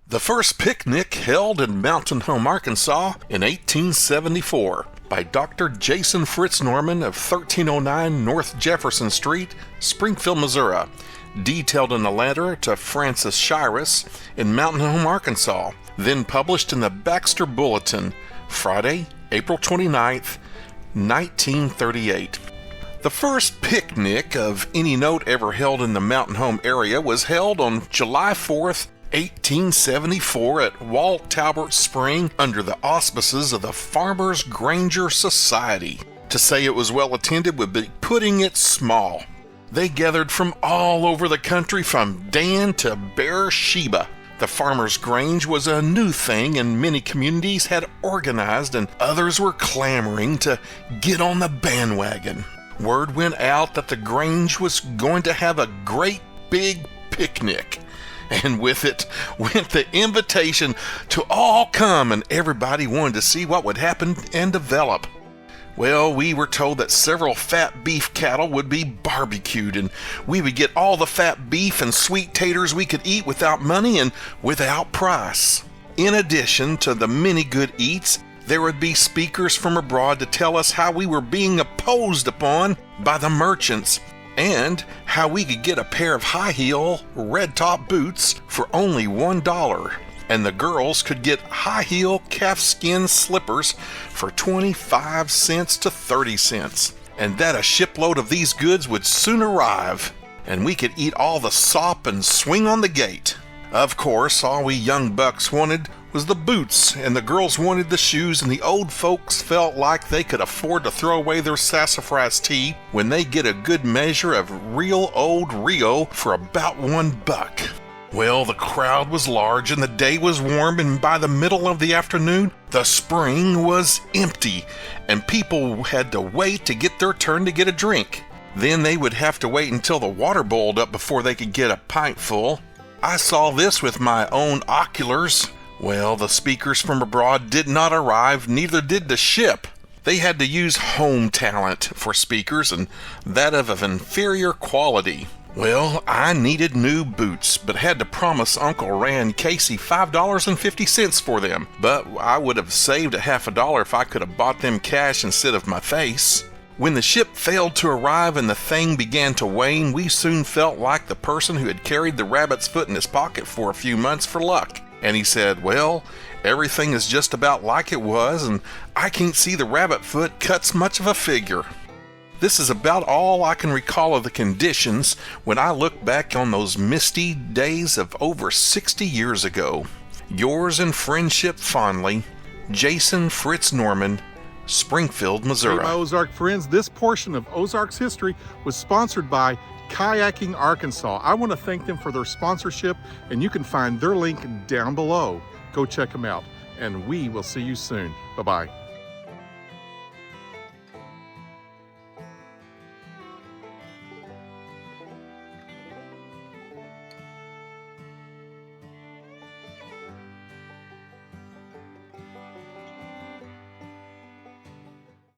The first picnic held in Mountain Home, Arkansas in 1874 by Dr. Jason Fritz Norman of 1309 North Jefferson Street, Springfield, Missouri, detailed in a letter to Francis Shiras in Mountain Home, Arkansas, then published in the Baxter Bulletin, Friday, April 29th, 1938. The first picnic of any note ever held in the Mountain Home area was held on July 4th, 1874 at Walt Talbert Spring under the auspices of the Farmers Granger Society. To say it was well attended would be putting it small. They gathered from all over the country, from Dan to Beersheba. The Farmers' Grange was a new thing, and many communities had organized, and others were clamoring to get on the bandwagon. Word went out that the Grange was going to have a great big picnic. And with it went the invitation to all come, and everybody wanted to see what would happen and develop. Well, we were told that several fat beef cattle would be barbecued, and we would get all the fat beef and sweet taters we could eat without money and without price. In addition to the many good eats, there would be speakers from abroad to tell us how we were being imposed upon by the merchants, and how we could get a pair of high-heel, red-top boots for only $1, and the girls could get high-heel calfskin slippers for 25 cents to 30 cents, and that a shipload of these goods would soon arrive, and we could eat all the sop and swing on the gate. Of course, all we young bucks wanted was the boots, and the girls wanted the shoes, and the old folks felt like they could afford to throw away their sassafras tea when they get a good measure of real old Rio for about $1. Well, the crowd was large, and the day was warm, and by the middle of the afternoon, the spring was empty, and people had to wait to get their turn to get a drink. Then they would have to wait until the water boiled up before they could get a pint full. I saw this with my own oculars. Well, the speakers from abroad did not arrive, neither did the ship. They had to use home talent for speakers, and that of an inferior quality. Well, I needed new boots, but had to promise Uncle Rand Casey $5.50 for them. But I would have saved a half a dollar if I could have bought them cash instead of my face. When the ship failed to arrive and the thing began to wane, we soon felt like the person who had carried the rabbit's foot in his pocket for a few months for luck. And he said, well, everything is just about like it was, and I can't see the rabbit foot cuts much of a figure. This is about all I can recall of the conditions when I look back on those misty days of over 60 years ago. Yours in friendship fondly, Jason Fritz Norman, Springfield, Missouri. Hey, my Ozark friends, this portion of Ozarks history was sponsored by Kayaking Arkansas. I want to thank them for their sponsorship, and you can find their link down below. Go check them out, and we will see you soon. Bye-bye.